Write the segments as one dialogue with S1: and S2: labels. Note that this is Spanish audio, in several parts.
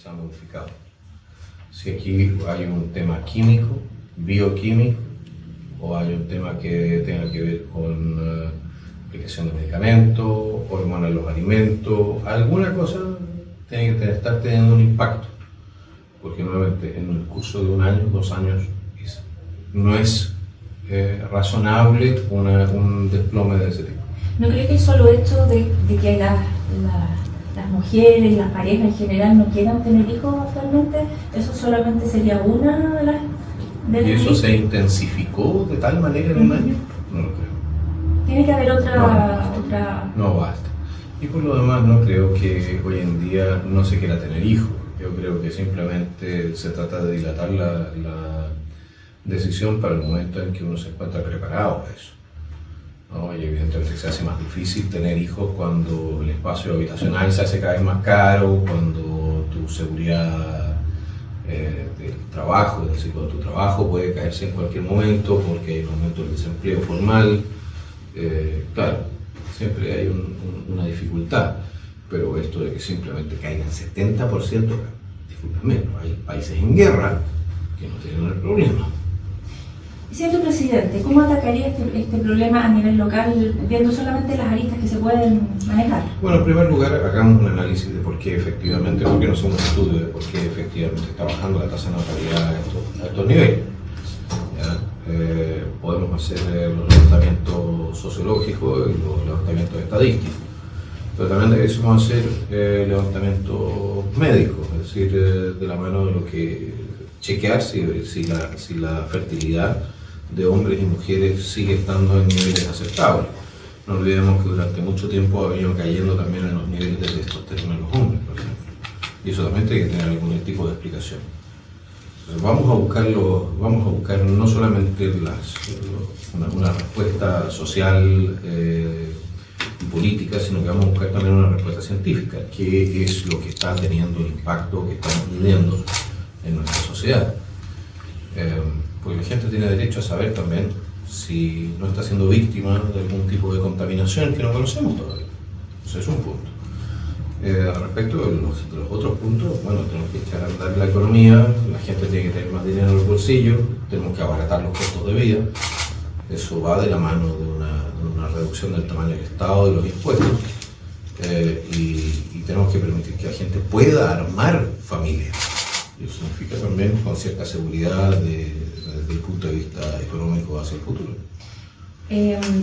S1: se ha modificado. Si aquí hay un tema químico, bioquímico, o hay un tema que tenga que ver con aplicación de medicamentos, hormonas en los alimentos, alguna cosa tiene que estar teniendo un impacto, porque nuevamente en el curso de 1 año, 2 años, no es razonable un desplome de ese tipo.
S2: ¿No cree que el solo hecho de que las mujeres y las parejas en general no quieran tener hijos actualmente, eso solamente sería una de las...
S1: ¿Y eso se intensificó de tal manera en 1 año? No lo creo.
S2: Tiene que haber otra...
S1: No basta. Y por lo demás no creo que hoy en día no se quiera tener hijos. Yo creo que simplemente se trata de dilatar la decisión para el momento en que uno se encuentra preparado para eso, ¿no? Y evidentemente se hace más difícil tener hijos cuando el espacio habitacional se hace cada vez más caro, cuando tu seguridad del trabajo, es decir, cuando tu trabajo puede caerse en cualquier momento porque hay un aumento del desempleo formal. Claro, siempre hay una dificultad, pero esto de que simplemente caigan 70%, discúlpame, hay países en guerra que no tienen el problema.
S2: Siendo presidente, ¿cómo atacaría este problema a nivel local, viendo solamente las aristas que se pueden manejar?
S1: Bueno, en primer lugar, hagamos un análisis de por qué efectivamente, porque no hacemos un estudio de por qué efectivamente está bajando la tasa de natalidad a estos niveles. Podemos hacer los levantamientos sociológicos y los levantamientos estadísticos, pero también debemos hacer levantamientos médicos, es decir, de la mano de lo que chequear si la fertilidad de hombres y mujeres sigue estando en niveles aceptables. No olvidemos que durante mucho tiempo ha venido cayendo también en los niveles de testosterona en los hombres, por ejemplo, y eso también tiene que tener algún tipo de explicación. Entonces, vamos a buscar no solamente una respuesta social y política, sino que vamos a buscar también una respuesta científica, qué es lo que está teniendo el impacto que estamos viviendo en nuestra sociedad. Porque la gente tiene derecho a saber también si no está siendo víctima de algún tipo de contaminación que no conocemos todavía. Ese es un punto. Respecto de los otros puntos, bueno, tenemos que echar a andar la economía, la gente tiene que tener más dinero en el bolsillo, tenemos que abaratar los costos de vida. Eso va de la mano de una reducción del tamaño del Estado, de los impuestos, y tenemos que permitir que la gente pueda armar familia. Y eso significa también con cierta seguridad desde el punto de vista económico hacia el futuro.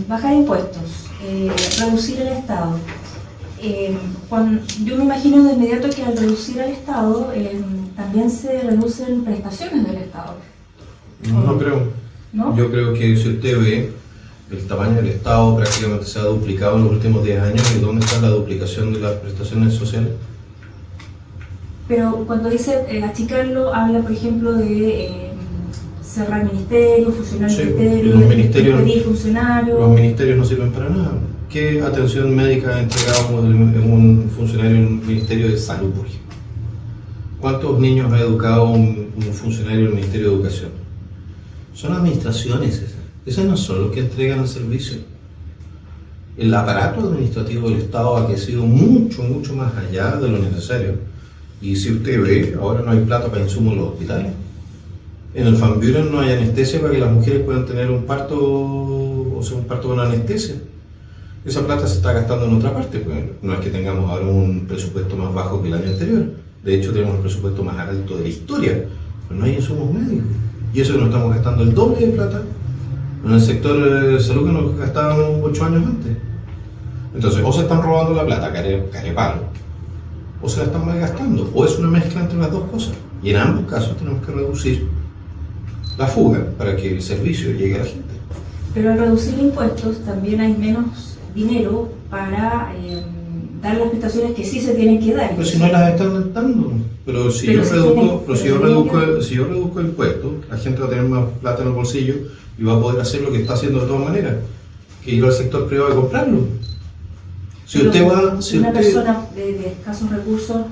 S2: Bajar impuestos, reducir el Estado. Yo me imagino de inmediato que al reducir al Estado también se reducen prestaciones del Estado.
S1: No creo.
S2: ¿No?
S1: Yo creo que si usted ve, el tamaño del Estado prácticamente se ha duplicado en los últimos 10 años. ¿Y dónde está la duplicación de las prestaciones sociales?
S2: Pero cuando dice achicarlo, habla, por ejemplo, de cerrar ministerios, fusionar ministerios, despedir funcionarios.
S1: Los ministerios no sirven para nada. ¿Qué atención médica entregamos en un funcionario en un ministerio de salud, por ejemplo? ¿Cuántos niños ha educado un funcionario del Ministerio de Educación? Son administraciones esas. Esas no son los que entregan el servicio. El aparato administrativo del Estado ha crecido mucho, mucho más allá de lo necesario. Y si usted ve, ahora no hay plata para insumos en los hospitales. En el Fambiuren no hay anestesia para que las mujeres puedan tener un parto, o sea, un parto con anestesia. Esa plata se está gastando en otra parte, pues no es que tengamos ahora un presupuesto más bajo que el año anterior. De hecho, tenemos el presupuesto más alto de la historia, pero no hay insumos médicos. Y eso que nos estamos gastando el doble de plata en el sector de salud que nos gastábamos 8 años antes. Entonces, o se están robando la plata, carepalo, o se la están malgastando, o es una mezcla entre las dos cosas. Y en ambos casos tenemos que reducir la fuga para que el servicio llegue a la gente.
S2: Pero al reducir impuestos también hay menos dinero para dar las prestaciones que sí se tienen que dar.
S1: Pero si no las están dando. Pero si yo reduzco impuestos, la gente va a tener más plata en el bolsillo y va a poder hacer lo que está haciendo de todas maneras, que ir al sector privado y comprarlo. Si
S2: una persona de escasos recursos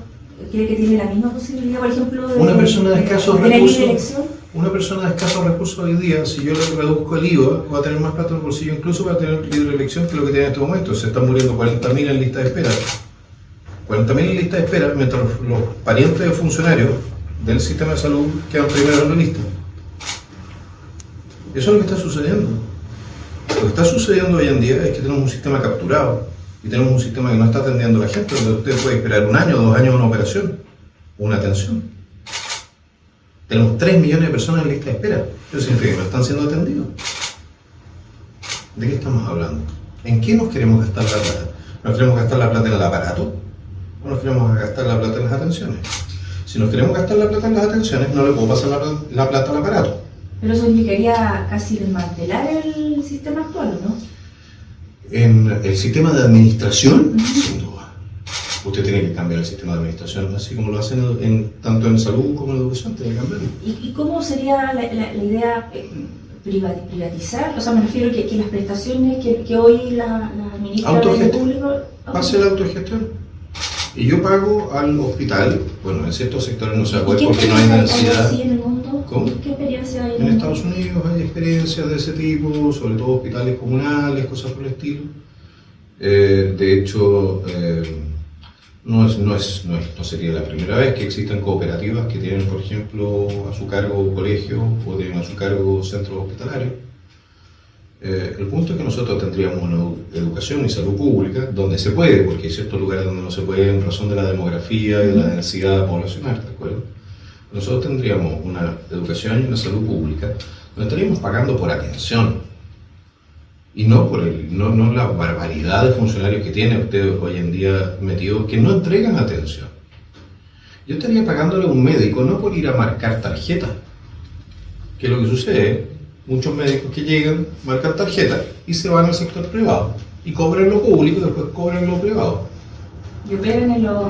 S2: cree que tiene la misma posibilidad, por ejemplo, de
S1: una persona de escasos
S2: libre
S1: recursos,
S2: elección.
S1: Una persona de escasos recursos hoy día, si yo le reduzco el IVA, va a tener más plata en el bolsillo, incluso va a tener libre elección que lo que tiene en este momento. Se están muriendo 40.000 en lista de espera. 40.000 en lista de espera, mientras los parientes de funcionarios del sistema de salud quedan primero en la lista. Eso es lo que está sucediendo. Lo que está sucediendo hoy en día es que tenemos un sistema capturado y tenemos un sistema que no está atendiendo a la gente, donde usted puede esperar 1 año o 2 años una operación, una atención. Tenemos 3 millones de personas en lista de espera. Eso significa que no están siendo atendidos. ¿De qué estamos hablando? ¿En qué nos queremos gastar la plata? ¿Nos queremos gastar la plata en el aparato? ¿O nos queremos gastar la plata en las atenciones? Si nos queremos gastar la plata en las atenciones, no le puedo pasar la plata al aparato.
S2: Pero eso implicaría casi desmantelar el sistema actual, ¿no?
S1: En el sistema de administración, sin duda. Usted tiene que cambiar el sistema de administración, así como lo hacen tanto en salud como en educación, tiene que cambiarlo.
S2: ¿Y cómo sería la idea privatizar? O sea, me refiero que las prestaciones que hoy la ministra del público...
S1: Pase la autogestión. Y yo pago al hospital, bueno, en ciertos sectores no se puede porque no hay densidad.
S2: ¿Hay en el mundo?
S1: ¿Cómo?
S2: ¿Qué experiencia hay
S1: En Estados Unidos hay experiencias de ese tipo, sobre todo hospitales comunales, cosas por el estilo. De hecho, no sería la primera vez que existen cooperativas que tienen, por ejemplo, a su cargo colegios o tienen a su cargo centros hospitalarios. El punto es que nosotros tendríamos una educación y salud pública donde se puede, porque hay ciertos lugares donde no se puede en razón de la demografía y de la densidad poblacional, ¿de acuerdo? Nosotros tendríamos una educación y una salud pública donde estaríamos pagando por atención y no por no la barbaridad de funcionarios que tiene usted hoy en día metidos que no entregan atención. Yo estaría pagándole a un médico no por ir a marcar tarjeta, que es lo que sucede. Muchos médicos que llegan, marcan tarjeta y se van al sector privado y cobran lo público y después cobran lo privado.
S2: Y operan en lo...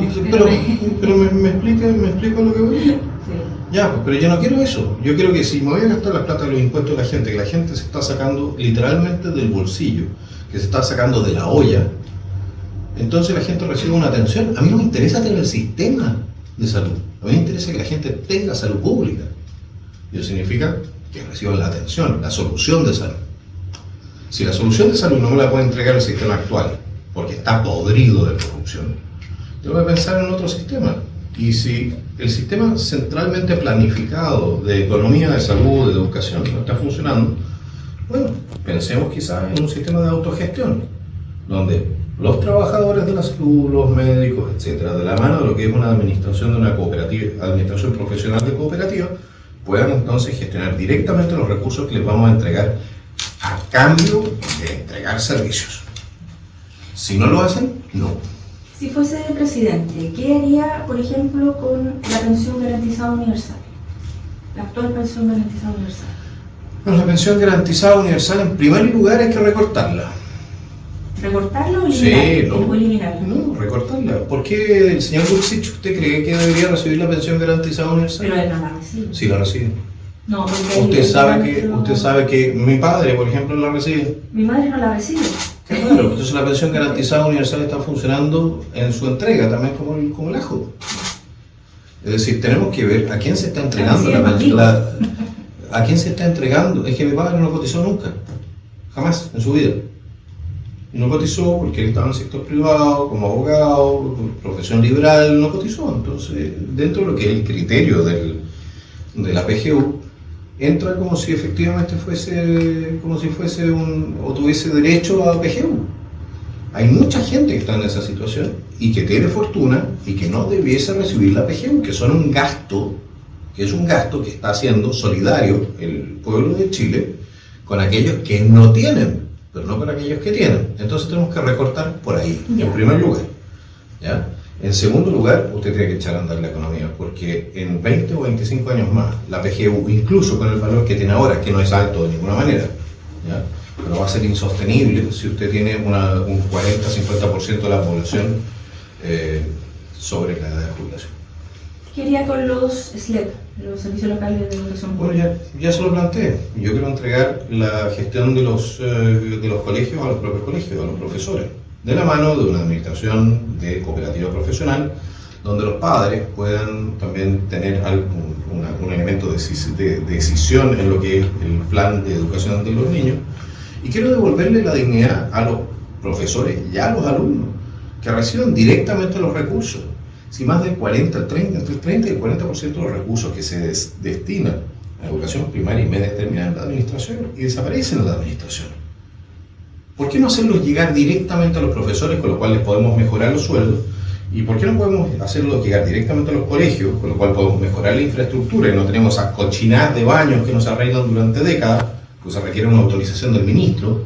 S1: Pero me explico lo que voy a decir. Sí. Ya, pues, pero yo no quiero eso. Yo quiero que si me voy a gastar la plata de los impuestos de la gente, que la gente se está sacando literalmente del bolsillo, que se está sacando de la olla, entonces la gente recibe una atención. A mí no me interesa tener el sistema de salud. A mí me interesa que la gente tenga salud pública. Y eso significa que reciban la atención, la solución de salud. Si la solución de salud no me la puede entregar el sistema actual, porque está podrido de corrupción, tengo que pensar en otro sistema. Y si el sistema centralmente planificado de economía, de salud, de educación no está funcionando, bueno, pensemos quizás en un sistema de autogestión, donde los trabajadores de la salud, los médicos, etcétera, de la mano de lo que es una administración de una cooperativa, administración profesional de cooperativa, puedan entonces gestionar directamente los recursos que les vamos a entregar a cambio de entregar servicios. Si no lo hacen, no.
S2: Si fuese presidente, ¿qué haría, por ejemplo, con la pensión garantizada universal? La actual pensión garantizada universal.
S1: Bueno, la pensión garantizada universal, en primer lugar, hay que recortarla.
S2: ¿Recortarla o eliminarla?
S1: Sí, no.
S2: Eliminarla.
S1: No, recortarla. ¿Por qué el señor Bullrich usted cree que debería recibir la pensión garantizada universal?
S2: Pero él no la recibe.
S1: Sí la recibe.
S2: No, porque
S1: usted sabe que mi padre, por ejemplo, la recibe.
S2: Mi madre no la recibe.
S1: Claro, entonces la pensión garantizada universal está funcionando en su entrega también como el ajo. Es decir, tenemos que ver a quién se está entregando a quién se está entregando. Es que mi padre no cotizó nunca, jamás en su vida. Y no cotizó porque él estaba en el sector privado, como abogado, profesión liberal, no cotizó. Entonces, dentro de lo que es el criterio de la PGU, entra como si efectivamente fuese o tuviese derecho a PGU. Hay mucha gente que está en esa situación y que tiene fortuna y que no debiese recibir la PGU, que es un gasto que está haciendo solidario el pueblo de Chile con aquellos que no tienen, pero no con aquellos que tienen. Entonces tenemos que recortar por ahí, en primer lugar. ¿Ya? En segundo lugar, usted tiene que echar a andar la economía, porque en 20 o 25 años más, la PGU, incluso con el valor que tiene ahora, que no es alto de ninguna manera, ¿ya? Pero va a ser insostenible si usted tiene un 40-50% de la población sobre la edad de jubilación.
S2: ¿Qué haría con los SLEP, los servicios locales de educación pública?
S1: Bueno, ya se lo planteé. Yo quiero entregar la gestión de los colegios a los propios colegios, a los profesores, de la mano de una administración de cooperativa profesional, donde los padres puedan también tener un elemento de decisión en lo que es el plan de educación de los niños. Y quiero devolverle la dignidad a los profesores y a los alumnos, que reciban directamente los recursos. Si más del 40, entre el 30 y el 40% de los recursos que se destinan a la educación primaria y media terminan en la administración y desaparecen en la administración. ¿Por qué no hacerlos llegar directamente a los profesores, con lo cual les podemos mejorar los sueldos? ¿Y por qué no podemos hacerlos llegar directamente a los colegios, con lo cual podemos mejorar la infraestructura y no tenemos esas cochinadas de baños que nos arreglan durante décadas, pues se requiere una autorización del ministro,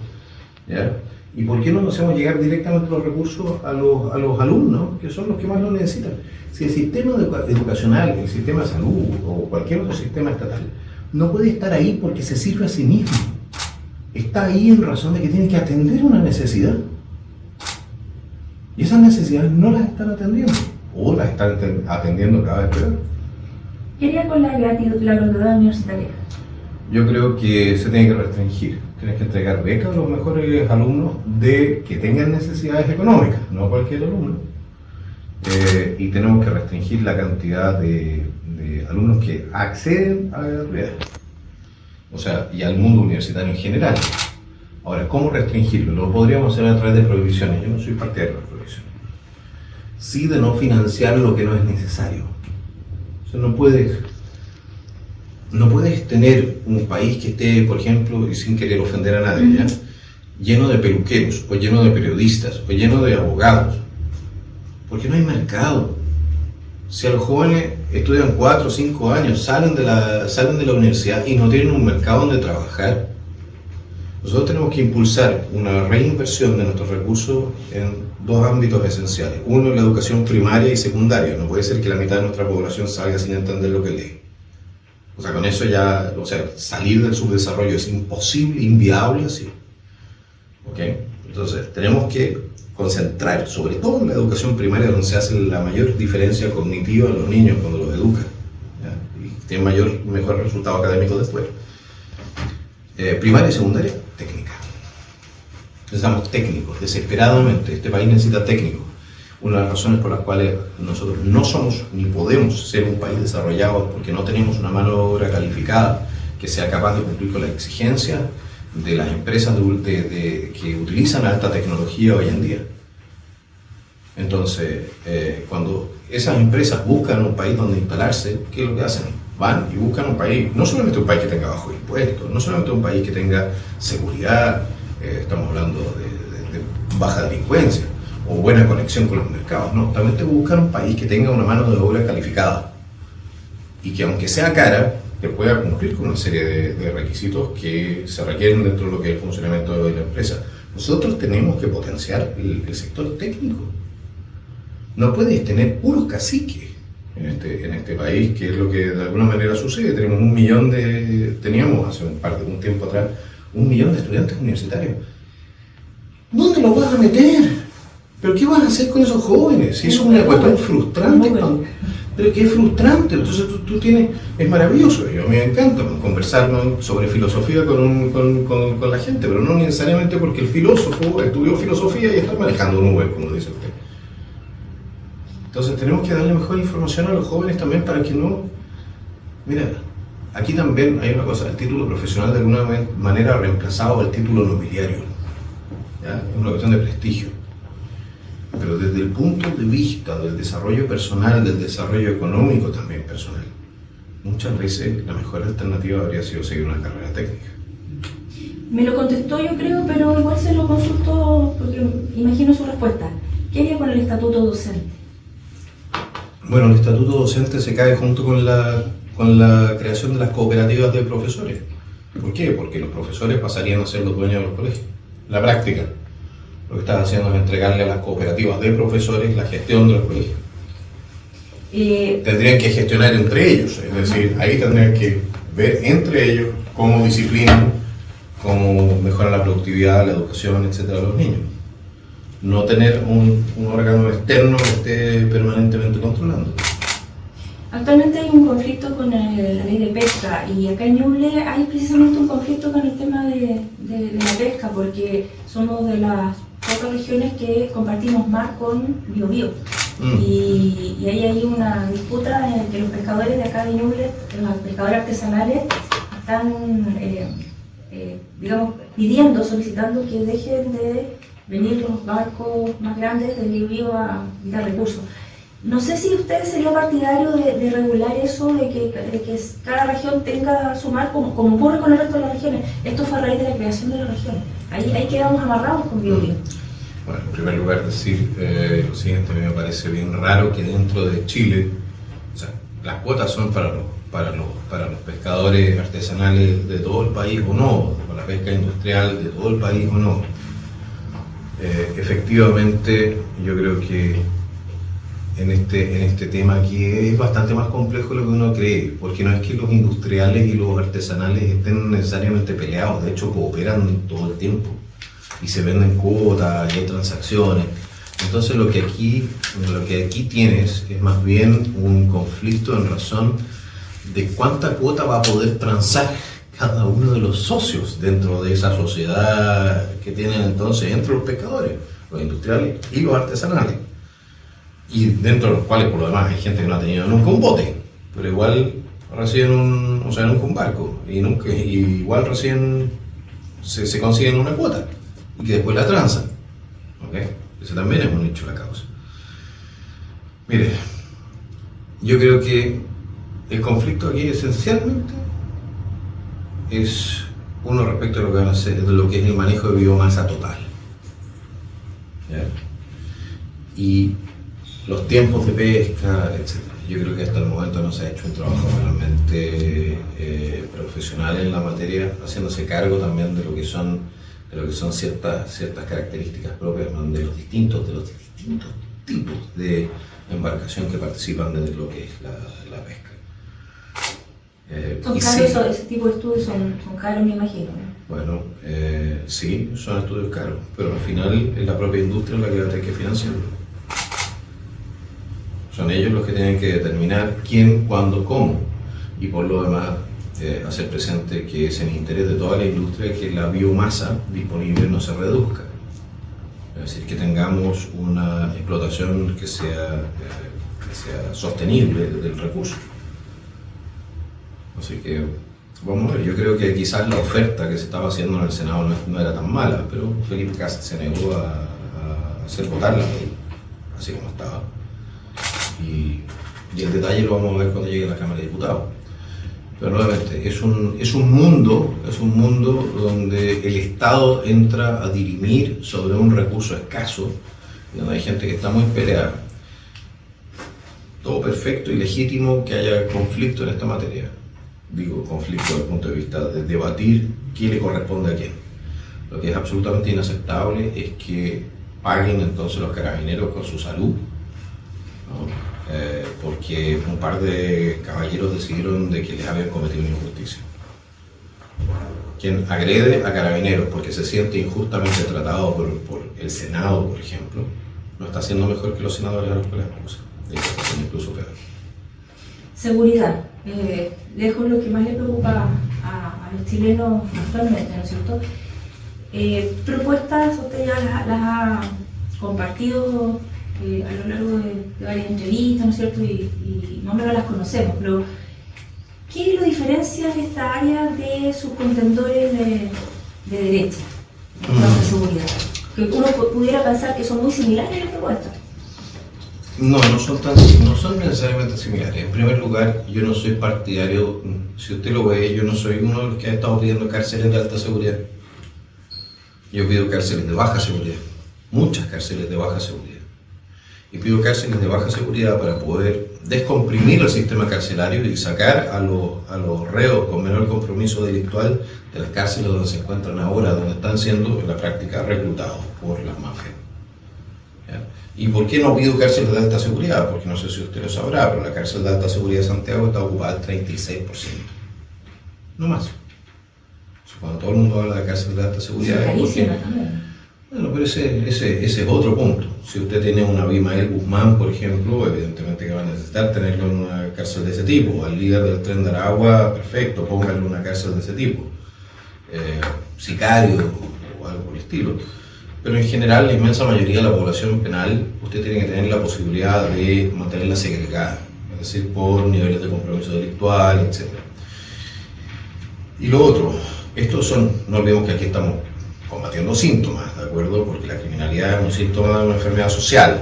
S1: ¿ya? ¿Y por qué no nos hacemos llegar directamente los recursos a los alumnos, que son los que más lo necesitan? Si el sistema educacional, el sistema de salud o cualquier otro sistema estatal no puede estar ahí porque se sirve a sí mismo, está ahí en razón de que tiene que atender una necesidad. Y esas necesidades no las están atendiendo, o las están atendiendo cada vez peor.
S2: ¿Qué haría con la gratuidad universitaria?
S1: Yo creo que se tiene que restringir. Tienes que entregar becas a los mejores alumnos que tengan necesidades económicas, no cualquier alumno. Y tenemos que restringir la cantidad de alumnos que acceden a la gratuidad. O sea, y al mundo universitario en general. Ahora, ¿cómo restringirlo? Lo podríamos hacer a través de prohibiciones. Yo no soy partidario de las prohibiciones. Sí de no financiar lo que no es necesario. O sea, no puedes tener un país que esté, por ejemplo, y sin querer ofender a nadie, ¿ya? Lleno de peluqueros, o lleno de periodistas, o lleno de abogados, porque no hay mercado. Si a los jóvenes estudian 4 o 5 años, salen de la universidad y no tienen un mercado donde trabajar, nosotros tenemos que impulsar una reinversión de nuestros recursos en 2 ámbitos esenciales. Uno, la educación primaria y secundaria. No puede ser que la mitad de nuestra población salga sin entender lo que lee. O sea, con eso ya, salir del subdesarrollo es imposible, inviable así. ¿Ok? Entonces, tenemos que concentrar, sobre todo en la educación primaria, donde se hace la mayor diferencia cognitiva a los niños cuando los educan, ¿ya? Y tienen mejor resultado académico después. Primaria y secundaria, técnica. Necesitamos técnicos, desesperadamente. Este país necesita técnicos. Una de las razones por las cuales nosotros no somos ni podemos ser un país desarrollado es porque no tenemos una mano de obra calificada que sea capaz de cumplir con la exigencia de las empresas que utilizan alta tecnología hoy en día. Entonces, cuando esas empresas buscan un país donde instalarse, ¿qué es lo que hacen? Van y buscan un país, no solamente un país que tenga bajos impuestos, no solamente un país que tenga seguridad, estamos hablando de baja delincuencia, o buena conexión con los mercados, no, también te buscan un país que tenga una mano de obra calificada y que aunque sea cara, que pueda cumplir con una serie de requisitos que se requieren dentro de lo que es el funcionamiento de la empresa. Nosotros tenemos que potenciar el sector técnico. No puedes tener puros caciques en este país, que es lo que de alguna manera sucede. Teníamos hace un tiempo atrás 1 millón de estudiantes universitarios. ¿Dónde los vas a meter? ¿Pero qué vas a hacer con esos jóvenes? Si eso es una cuestión frustrante, pero que es frustrante. Entonces tú tienes, es maravilloso, a mí me encanta conversar sobre filosofía con la gente, pero no necesariamente porque el filósofo estudió filosofía y está manejando un Uber, como dice usted. Entonces tenemos que darle mejor información a los jóvenes también para que no... Mira, aquí también hay una cosa, el título profesional de alguna manera ha reemplazado el título nobiliario, ¿ya? Es una cuestión de prestigio. Pero desde el punto de vista del desarrollo personal, del desarrollo económico también personal, muchas veces la mejor alternativa habría sido seguir una carrera técnica.
S2: Me lo contestó, yo creo, pero igual se lo consultó porque imagino su respuesta. ¿Qué haría con el estatuto docente?
S1: Bueno, el estatuto docente se cae junto con la creación de las cooperativas de profesores. ¿Por qué? Porque los profesores pasarían a ser los dueños de los colegios. La práctica. Lo que estás haciendo es entregarle a las cooperativas de profesores la gestión de los colegios. Tendrían que gestionar entre ellos, es decir, ahí tendrían que ver entre ellos cómo disciplinan, cómo mejoran la productividad, la educación, etcétera, de los niños. No tener un órgano externo que esté permanentemente controlando.
S2: Actualmente hay un conflicto con la ley de pesca y acá en Ñuble hay precisamente un conflicto con el tema de la pesca porque somos de las pocas regiones que compartimos mar con Biobío. Y ahí hay una disputa en la que los pescadores de acá de Ñuble, los pescadores artesanales, están digamos, solicitando que dejen de venir los barcos más grandes del Biobío a dar recursos. No sé si usted sería partidario de regular eso, de que cada región tenga su mar, como ocurre con el resto de las regiones. Esto fue a raíz de la creación de las regiones. Ahí quedamos amarrados con Biobío.
S1: Bueno, en primer lugar decir lo siguiente: me parece bien raro que dentro de Chile, o sea, las cuotas son para los pescadores artesanales de todo el país o no, para la pesca industrial de todo el país o no. Efectivamente, yo creo que en este tema aquí es bastante más complejo de lo que uno cree, porque no es que los industriales y los artesanales estén necesariamente peleados, de hecho cooperan todo el tiempo y se venden cuotas y hay transacciones. Entonces lo que aquí tienes es más bien un conflicto en razón de cuánta cuota va a poder transar cada uno de los socios dentro de esa sociedad que tienen entonces entre los pescadores, los industriales y los artesanales. Y dentro de los cuales, por lo demás, hay gente que no ha tenido nunca un bote, pero igual reciben nunca un barco, y igual recién se consiguen una cuota, y que después la transan. ¿Okay? Ese también es un hecho de la causa. Mire, yo creo que el conflicto aquí esencialmente es uno respecto a lo que van a hacer, de lo que es el manejo de biomasa total. ¿Ya? Y los tiempos de pesca, etc. Yo creo que hasta el momento no se ha hecho un trabajo realmente profesional en la materia, haciéndose cargo también de lo que son ciertas características propias de los distintos tipos de embarcación que participan de lo que es la pesca.
S2: Son caros, ese tipo de estudios son caros, me imagino, ¿no?
S1: Bueno, sí, son estudios caros, pero al final es la propia industria la que va a tener que financiarlo. Son ellos los que tienen que determinar quién, cuándo, cómo, y por lo demás hacer presente que es en interés de toda la industria que la biomasa disponible no se reduzca. Es decir, que tengamos una explotación que sea sostenible del recurso. Así que, vamos a ver, yo creo que quizás la oferta que se estaba haciendo en el Senado no era tan mala, pero Felipe Kast se negó a hacer votar la ley, así como estaba. Y el detalle lo vamos a ver cuando llegue a la Cámara de Diputados. Pero nuevamente, es un mundo donde el Estado entra a dirimir sobre un recurso escaso, y donde hay gente que está muy peleada. Todo perfecto y legítimo que haya conflicto en esta materia. Digo, conflicto desde el punto de vista de debatir qué le corresponde a quién. Lo que es absolutamente inaceptable es que paguen entonces los carabineros con su salud, ¿no? Porque un par de caballeros decidieron de que les habían cometido una injusticia. Quien agrede a carabineros porque se siente injustamente tratado por el Senado, por ejemplo, no está haciendo mejor que los senadores a los que les acusan. De hecho, está haciendo incluso peor.
S2: Seguridad, lejos lo que más le preocupa a los chilenos actualmente, ¿no es cierto? Propuestas, usted ya las ha compartido a lo largo de varias entrevistas, ¿no es cierto? Y más o menos las conocemos, pero ¿qué lo diferencia en esta área de sus contendores de derecha, de seguridad? Que uno pudiera pensar que son muy similares las propuestas.
S1: No son necesariamente similares. En primer lugar, yo no soy partidario, si usted lo ve, yo no soy uno de los que ha estado pidiendo cárceles de alta seguridad. Yo pido cárceles de baja seguridad, muchas cárceles de baja seguridad. Y pido cárceles de baja seguridad para poder descomprimir el sistema carcelario y sacar a los reos con menor compromiso delictual de las cárceles donde se encuentran ahora, donde están siendo en la práctica reclutados por las mafias. ¿Ya? ¿Y por qué no pido cárceles de alta seguridad? Porque no sé si usted lo sabrá, pero la cárcel de alta seguridad de Santiago está ocupada al 36%. No más. Cuando todo el mundo habla de cárcel de alta seguridad, es porque... Bueno, pero ese es otro punto. Si usted tiene una Abimael Guzmán, por ejemplo, evidentemente que va a necesitar tenerlo en una cárcel de ese tipo. Al líder del Tren de Aragua, perfecto, póngale una cárcel de ese tipo. Sicario o algo por el estilo. Pero en general, la inmensa mayoría de la población penal, usted tiene que tener la posibilidad de mantenerla segregada, es decir, por niveles de compromiso delictual, etc. Y lo otro, estos son, no olvidemos que aquí estamos combatiendo síntomas, ¿de acuerdo? Porque la criminalidad es un síntoma de una enfermedad social.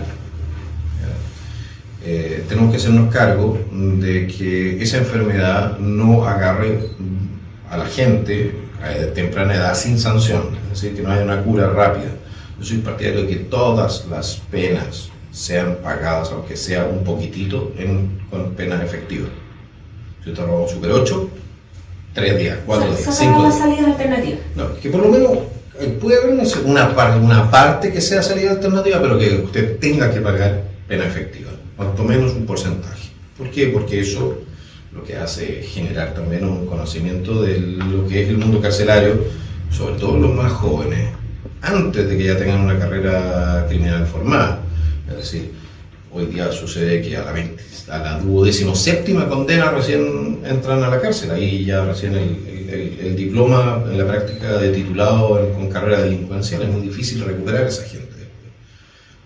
S1: Tenemos que hacernos cargo de que esa enfermedad no agarre a la gente a temprana edad sin sanción, es decir, que no haya una cura rápida. Yo soy partidario de que todas las penas sean pagadas, aunque sea un poquitito, con penas efectivas. Si te roba un Super 8, 3 días, 4 días, 5 días.
S2: Salida alternativa.
S1: No, que por lo menos puede haber una parte que sea salida alternativa, pero que usted tenga que pagar pena efectiva, cuanto menos un porcentaje. ¿Por qué? Porque eso lo que hace es generar también un conocimiento de lo que es el mundo carcelario, sobre todo los más jóvenes, antes de que ya tengan una carrera criminal formada. Es decir, hoy día sucede que a la 27ª condena recién entran a la cárcel, ahí ya recién el diploma en la práctica de titulado con carrera delincuencial, es muy difícil recuperar a esa gente.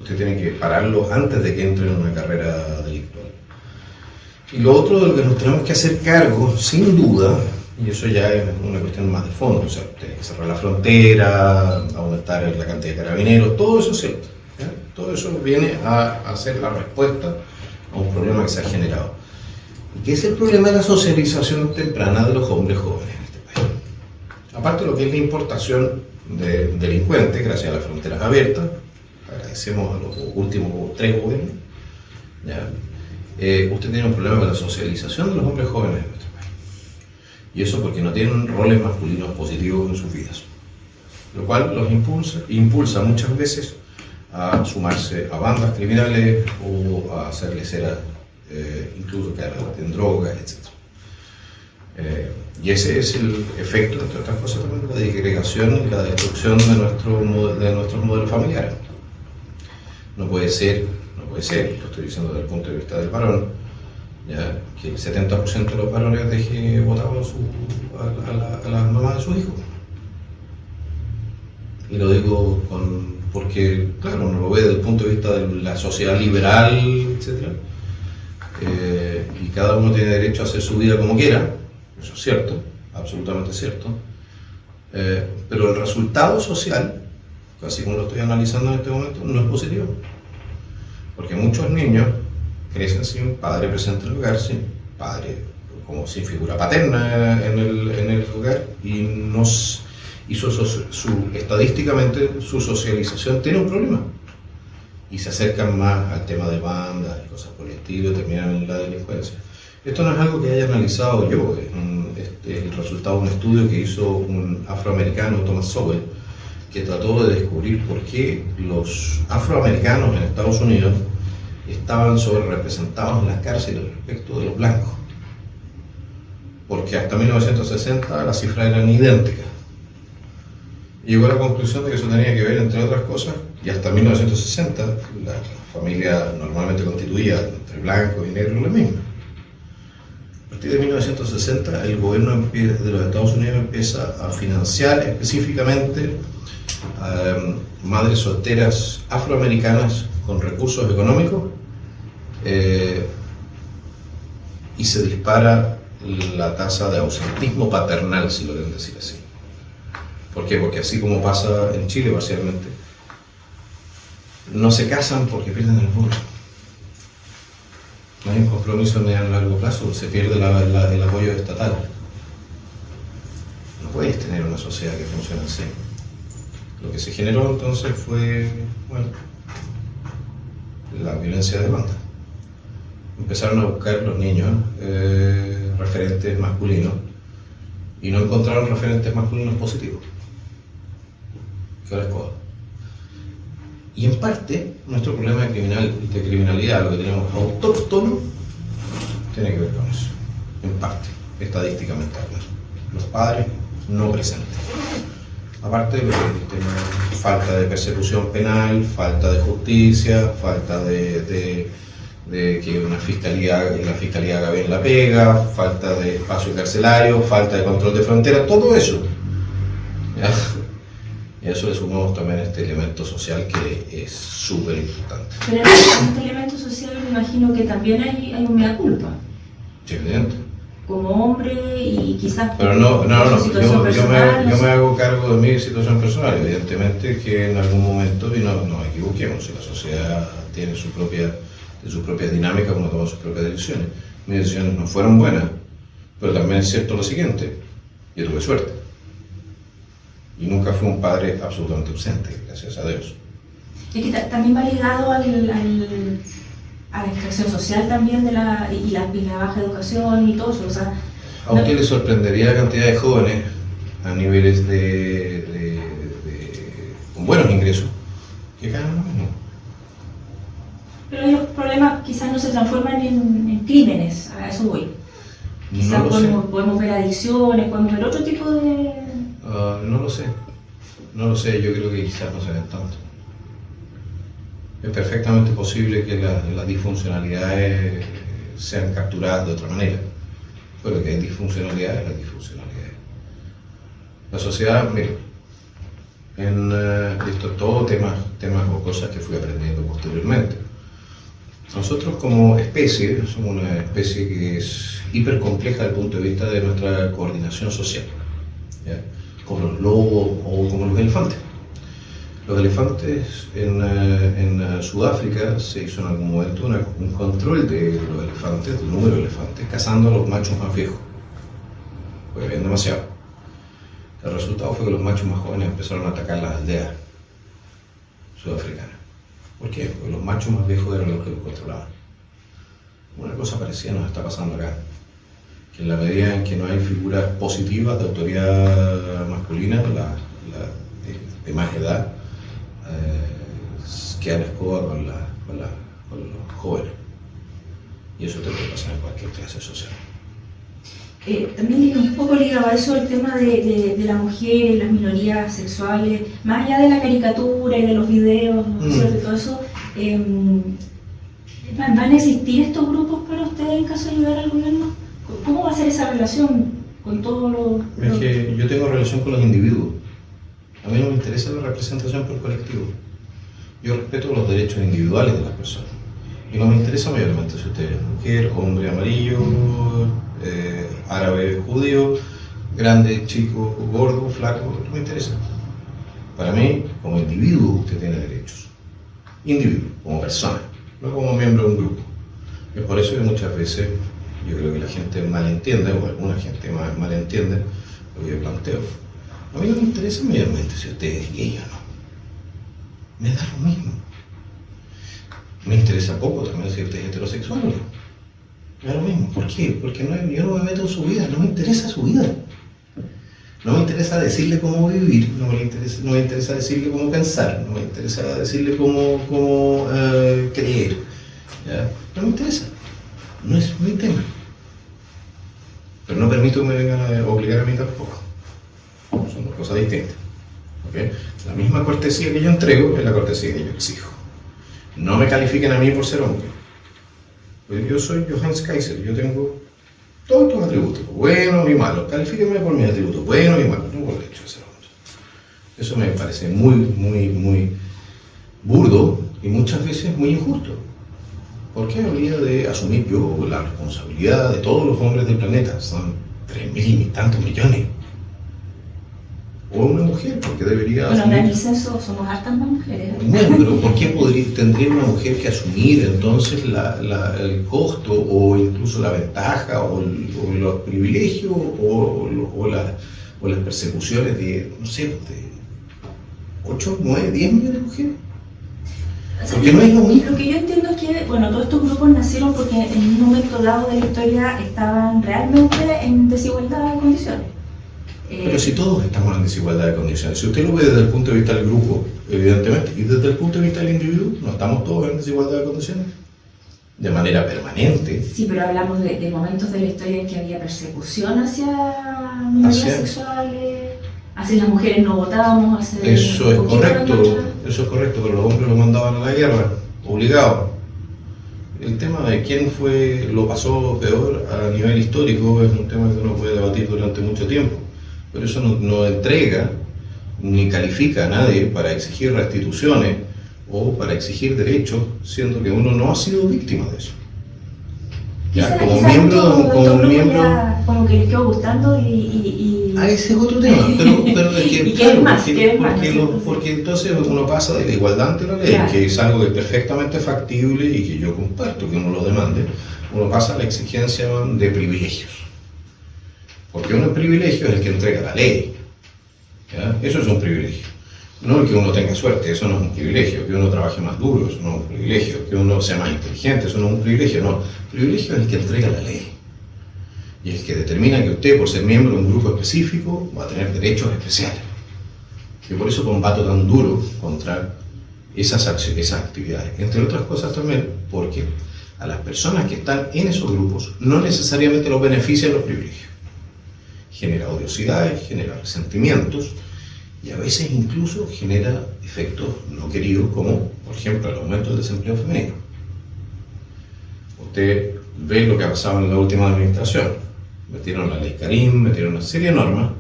S1: Usted tiene que pararlos antes de que entren en una carrera delictual. Y lo otro de lo que nos tenemos que hacer cargo, sin duda, y eso ya es una cuestión más de fondo, o sea, tiene que cerrar la frontera, aumentar la cantidad de carabineros, todo eso es cierto. ¿Ya? Todo eso viene a ser la respuesta a un problema que se ha generado. Y que es el problema de la socialización temprana de los hombres jóvenes en este país. Aparte de lo que es la importación de delincuentes, gracias a las fronteras abiertas, agradecemos a los últimos 3 gobiernos, ¿ya? Usted tiene un problema con la socialización de los hombres jóvenes en nuestro país. Y eso porque no tienen roles masculinos positivos en sus vidas. Lo cual los impulsa muchas veces a sumarse a bandas criminales o a hacerle cera, incluso caer en drogas, etc. Y ese es el efecto, entre otras cosas, también de la disgregación y la destrucción de nuestros modelos familiares. No puede ser, lo estoy diciendo desde el punto de vista del varón, ¿ya? Que el 70% de los varones deje votados a la mamá de sus hijos. Y lo digo porque, claro, uno lo ve desde el punto de vista de la sociedad liberal, etc. Y cada uno tiene derecho a hacer su vida como quiera, eso es cierto, absolutamente cierto. Pero el resultado social, así como lo estoy analizando en este momento, no es positivo. Porque muchos niños crecen sin padre presente en el hogar, sin padre, como sin figura paterna en el hogar, y estadísticamente su socialización tiene un problema. Y se acercan más al tema de bandas y cosas por el estilo, y terminan en la delincuencia. Esto no es algo que haya analizado yo, es el resultado de un estudio que hizo un afroamericano, Thomas Sowell, que trató de descubrir por qué los afroamericanos en Estados Unidos estaban sobrerepresentados en las cárceles respecto de los blancos. Porque hasta 1960 las cifras eran idénticas. Y llegó a la conclusión de que eso tenía que ver, entre otras cosas, y hasta 1960 la familia normalmente constituía entre blancos y negros la misma. A partir de 1960 el gobierno de los Estados Unidos empieza a financiar específicamente madres solteras afroamericanas con recursos económicos, y se dispara la tasa de ausentismo paternal, si lo deben decir así. ¿Por qué? Porque así como pasa en Chile parcialmente, no se casan porque pierden el voto. No hay un compromiso ni a largo plazo, se pierde el apoyo estatal. No puedes tener una sociedad que funcione así. Lo que se generó entonces fue, bueno, la violencia de banda. Empezaron a buscar los niños referentes masculinos y no encontraron referentes masculinos positivos. ¿Qué les puedo? Y en parte, nuestro problema de criminalidad, lo que tenemos autóctono, tiene que ver con eso. En parte, estadísticamente hablando. Los padres no presentes. Aparte de lo que tenemos falta de persecución penal, falta de justicia, falta de que la fiscalía haga bien la pega, falta de espacio carcelario, falta de control de frontera, todo eso. ¿Ya? Y a eso le sumamos también este elemento social que es súper importante.
S2: Pero en este elemento social me imagino que también hay un mea culpa.
S1: Sí, evidente.
S2: como hombre y quizás
S1: Pero no,
S2: su situación
S1: yo
S2: personal, no
S1: me
S2: sé.
S1: hago cargo de mi situación personal, evidentemente que en algún momento, y no nos equivoquemos, si la sociedad tiene su propia dinámica, uno toma sus propias decisiones. Mis decisiones no fueron buenas, pero también es cierto lo siguiente, yo tuve suerte. Y nunca fui un padre absolutamente ausente, gracias a Dios.
S2: Es que también va ligado a la extracción social también y la baja educación y todo eso. O sea,
S1: ¿A usted le sorprendería la cantidad de jóvenes a niveles con buenos ingresos que ganan lo mismo?
S2: pero los problemas quizás no se transforman en crímenes, a eso voy. Quizás podemos ver adicciones, podemos ver otro tipo de...
S1: No lo sé, yo creo que quizás no se ven tanto. Es perfectamente posible que las disfuncionalidades sean capturadas de otra manera, pero que hay disfuncionalidades, hay disfuncionalidades. La sociedad, mire, esto es todo temas o cosas que fui aprendiendo posteriormente. Nosotros como especie, somos una especie que es hipercompleja desde el punto de vista de nuestra coordinación social, ¿ya? Como los lobos o como los elefantes. Los elefantes en Sudáfrica se hizo en algún momento un control de los elefantes, del número de elefantes, cazando a los machos más viejos, porque habían demasiado. El resultado fue que los machos más jóvenes empezaron a atacar las aldeas sudafricanas. ¿Por qué? Porque los machos más viejos eran los que los controlaban. Una cosa parecida nos está pasando acá, que en la medida en que no hay figuras positivas de autoridad masculina, de más edad, queda la escoba con los jóvenes. Y eso te puede pasar en cualquier clase social.
S2: También un poco ligado a eso el tema de la mujer y las minorías sexuales, más allá de la caricatura y de los videos, ¿no es cierto? Todo eso, ¿van a existir estos grupos para ustedes en caso de ayudar al gobierno? ¿Cómo va a ser esa relación con todos los...?
S1: Es que yo tengo relación con los individuos. A mí no me interesa la representación por colectivo. Yo respeto los derechos individuales de las personas. Y no me interesa mayormente si usted es mujer, hombre, amarillo, árabe, judío, grande, chico, gordo, flaco, no me interesa. Para mí, como individuo, usted tiene derechos. Individuo, como persona, no como miembro de un grupo. Es por eso que muchas veces yo creo que la gente malentiende, o alguna gente malentiende lo que yo planteo. A mí no me interesa mayormente si usted es gay o no. Me da lo mismo. Me interesa poco también si usted es heterosexual o no. Me da lo mismo. ¿Por qué? Porque yo no me meto en su vida, no me interesa su vida. No me interesa decirle cómo vivir, no me interesa decirle cómo pensar, no me interesa decirle cómo creer. ¿Ya? No me interesa. No es mi tema. Pero no permito que me vengan a obligar a mí tampoco. Son dos cosas distintas. ¿Okay? La misma cortesía que yo entrego es la cortesía que yo exijo. No me califiquen a mí por ser hombre. Pues yo soy Johannes Kaiser, yo tengo todos estos atributos, buenos y malos. Califíquenme por mis atributos, buenos y malos, no por el hecho de ser hombre. Eso me parece muy burdo y muchas veces muy injusto. ¿Por qué habría de asumir yo la responsabilidad de todos los hombres del planeta? Son 3.000 y tantos millones. O una mujer, porque debería
S2: bueno,
S1: asumir...
S2: en el censo somos hartas más mujeres.
S1: Bueno, pero ¿por qué tendría una mujer que asumir entonces el costo o incluso la ventaja o los privilegios o las persecuciones de, no sé, de 8, 9, 10 millones de mujeres? Porque no es lo mismo.
S2: Lo que yo entiendo es que, bueno, todos estos grupos nacieron porque en un momento dado de la historia estaban realmente en desigualdad de condiciones.
S1: Pero si todos estamos en desigualdad de condiciones, si usted lo ve desde el punto de vista del grupo, evidentemente, y desde el punto de vista del individuo, no estamos todos en desigualdad de condiciones, de manera permanente.
S2: Sí, pero hablamos de momentos de la historia en que había persecución hacia minorías sexuales, hacia las mujeres no votábamos, hacia...
S1: Eso es correcto, pero los hombres lo mandaban a la guerra, obligados. El tema de quién lo pasó peor a nivel histórico es un tema que uno puede debatir durante mucho tiempo. Pero eso no entrega ni califica a nadie para exigir restituciones o para exigir derechos, siendo que uno no ha sido víctima de eso. Ya,
S2: Quizás
S1: como miembro,
S2: ya como que les quedó gustando y...
S1: Ah, ese es otro tema, pero es que,
S2: y
S1: claro,
S2: más,
S1: porque entonces uno pasa de la igualdad ante la ley,
S2: claro,
S1: que es algo que es perfectamente factible y que yo comparto, que uno lo demande, uno pasa a la exigencia de privilegios. Porque un privilegio es el que entrega la ley. ¿Ya? Eso es un privilegio. No el que uno tenga suerte, eso no es un privilegio. Que uno trabaje más duro, eso no es un privilegio. Que uno sea más inteligente, eso no es un privilegio. No, el privilegio es el que entrega la ley. Y el que determina que usted, por ser miembro de un grupo específico, va a tener derechos especiales. Y por eso combato tan duro contra esas actividades. Entre otras cosas también, porque a las personas que están en esos grupos no necesariamente los benefician los privilegios. Genera odiosidades, genera resentimientos y a veces incluso genera efectos no queridos como, por ejemplo, el aumento del desempleo femenino. Usted ve lo que ha pasado en la última administración. Metieron la ley Karim, metieron una serie de normas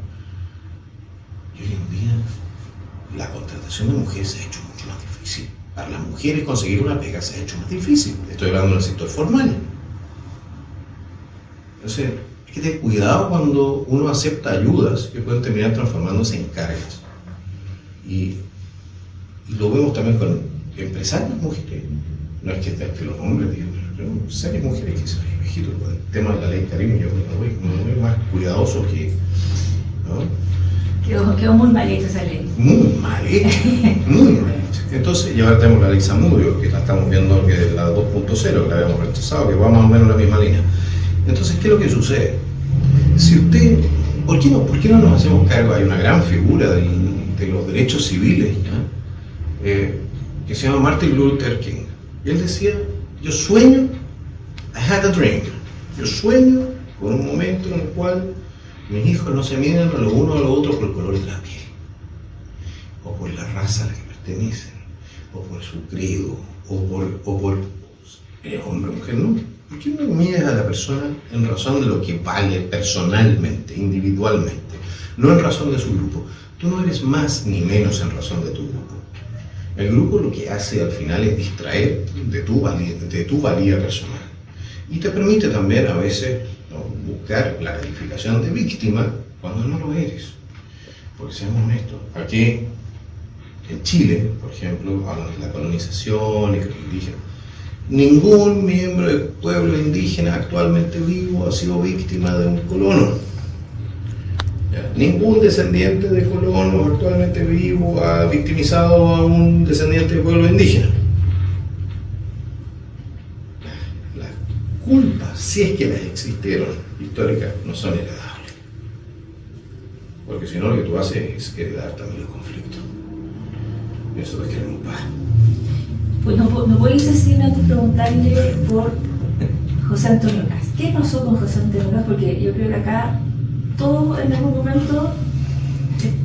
S1: y hoy en día la contratación de mujeres se ha hecho mucho más difícil. Para las mujeres conseguir una pega se ha hecho más difícil. Estoy hablando del sector formal. Entonces, hay que tener cuidado cuando uno acepta ayudas que pueden terminar transformándose en cargas. Y lo vemos también con empresarias mujeres. No es que los hombres digan, pero empresarias mujeres que dicen, viejito, con el tema de la ley Karim, yo me voy más cuidadoso que... ¿no?
S2: Quedó muy mal hecha esa ley.
S1: Muy mal hecha, muy mal hecha. Entonces, ya ahora tenemos la ley Zamudio, que la estamos viendo, que es la 2.0, que la habíamos rechazado, que va más o menos en la misma línea. Entonces, ¿qué es lo que sucede? Si usted, ¿por qué no nos hacemos cargo? Hay una gran figura de los derechos civiles, que se llama Martin Luther King. Y él decía, yo sueño, I had a dream, yo sueño con un momento en el cual mis hijos no se miran a los unos a los otros por el color de la piel, o por la raza a la que pertenecen, o por su credo, o por hombre o mujer, no. ¿Por qué no miras a la persona en razón de lo que vale personalmente, individualmente, no en razón de su grupo? Tú no eres más ni menos en razón de tu grupo. El grupo lo que hace al final es distraer de tu valía personal. Y te permite también a veces, ¿no?, buscar la calificación de víctima cuando no lo eres. Porque seamos honestos, aquí en Chile, por ejemplo, hablan de la colonización y que los indígenas. Ningún miembro del pueblo indígena actualmente vivo ha sido víctima de un colono. ¿Ya? Ningún descendiente de colonos actualmente vivo ha victimizado a un descendiente de pueblo indígena. Las culpas, si es que las existieron, históricas, no son heredables. Porque si no, lo que tú haces es heredar también los conflictos. Y nosotros queremos paz.
S2: Pues no puedo irse sin antes preguntarle por José Antonio Kast. ¿Qué pasó con José Antonio Kast? Porque yo creo que acá todos en algún momento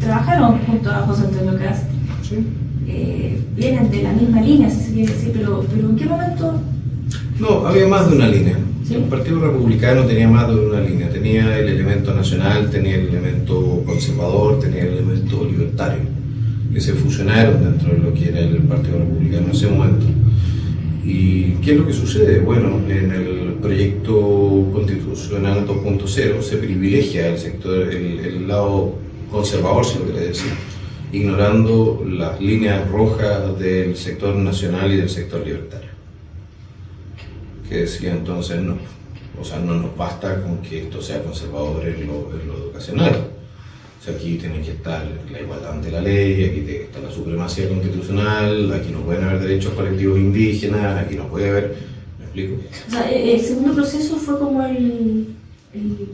S2: trabajaron junto a José Antonio Kast.
S1: ¿Sí?
S2: Vienen de la misma línea, si se quiere decir, pero ¿en qué momento?
S1: No, había más de una línea.
S2: ¿Sí?
S1: El Partido Republicano tenía más de una línea. Tenía el elemento nacional, tenía el elemento conservador, tenía el elemento libertario, que se fusionaron dentro de lo que era el Partido Republicano en ese momento. ¿Y qué es lo que sucede? Bueno, en el proyecto constitucional 2.0 se privilegia el sector, el lado conservador, si lo quiere decir, ignorando las líneas rojas del sector nacional y del sector libertario. Que decía entonces no, o sea, no nos basta con que esto sea conservador en lo educacional. O sea, aquí tiene que estar la igualdad ante la ley, aquí tiene que estar la supremacía constitucional, aquí no pueden haber derechos colectivos indígenas, aquí no puede haber... ¿Me explico?
S2: O sea, el segundo proceso fue como el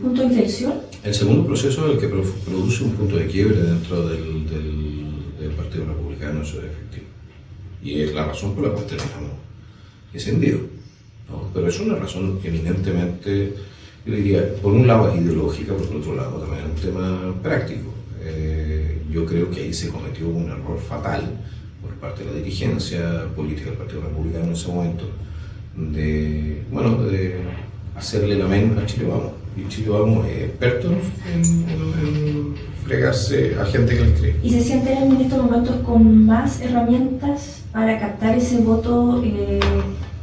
S2: punto de inflexión.
S1: El segundo proceso es el que produce un punto de quiebre dentro del Partido Republicano, eso es efectivo. Y es la razón por la cual terminamos encendidos, ¿no? Pero es una razón eminentemente... Yo diría, por un lado es ideológica, por otro lado también es un tema práctico. Yo creo que ahí se cometió un error fatal por parte de la dirigencia política del Partido Republicano en ese momento, de hacerle la men a Chile Vamos. Y Chile Vamos es experto en fregarse a gente que les cree.
S2: ¿Y se sienten en estos momentos con más herramientas para captar ese voto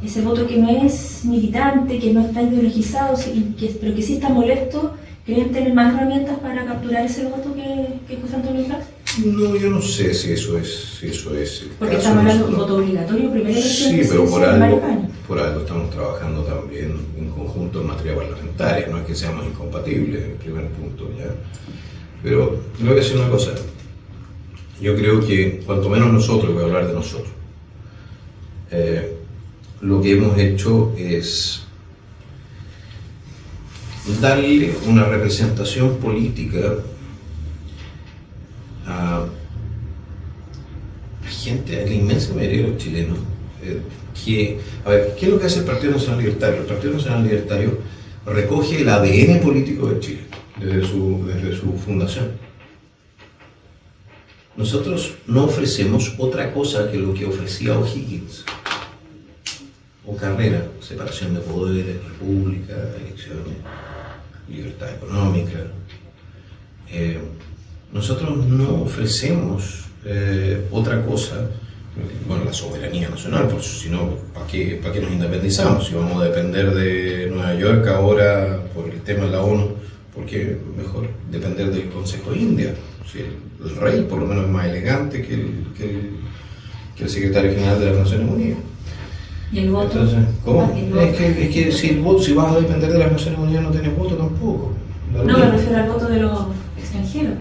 S2: ese voto que no es militante, que no está ideologizado, pero que sí está molesto, ¿creen tener más herramientas para capturar ese voto que José Antonio Prats?
S1: No, yo no sé si eso es el
S2: Porque
S1: caso.
S2: estamos hablando de un voto obligatorio, primera elección
S1: Sí, pero
S2: presidencial en varios años.
S1: por algo estamos trabajando también en conjunto en materia parlamentaria, no es que seamos incompatibles, en el primer punto, ¿ya? Pero le voy a decir una cosa, yo creo que cuanto menos nosotros, voy a hablar de nosotros, lo que hemos hecho es darle una representación política a gente, a la inmensa mayoría de los chilenos, a ver, ¿qué es lo que hace el Partido Nacional Libertario? El Partido Nacional Libertario recoge el ADN político de Chile desde su fundación. Nosotros no ofrecemos otra cosa que lo que ofrecía O'Higgins o Carrera: separación de poderes, república, elecciones, libertad económica. Nosotros no ofrecemos otra cosa, bueno, la soberanía nacional, porque si no, ¿para qué nos independizamos? Si vamos a depender de Nueva York ahora por el tema de la ONU, ¿por qué mejor depender del Consejo de India? Si el rey por lo menos es más elegante que el secretario general de las Naciones Unidas.
S2: ¿Y el voto?
S1: Entonces, ¿cómo? Es que si vas a depender de las Naciones Unidas no tienes voto tampoco.
S2: No, me refiero al voto de los extranjeros,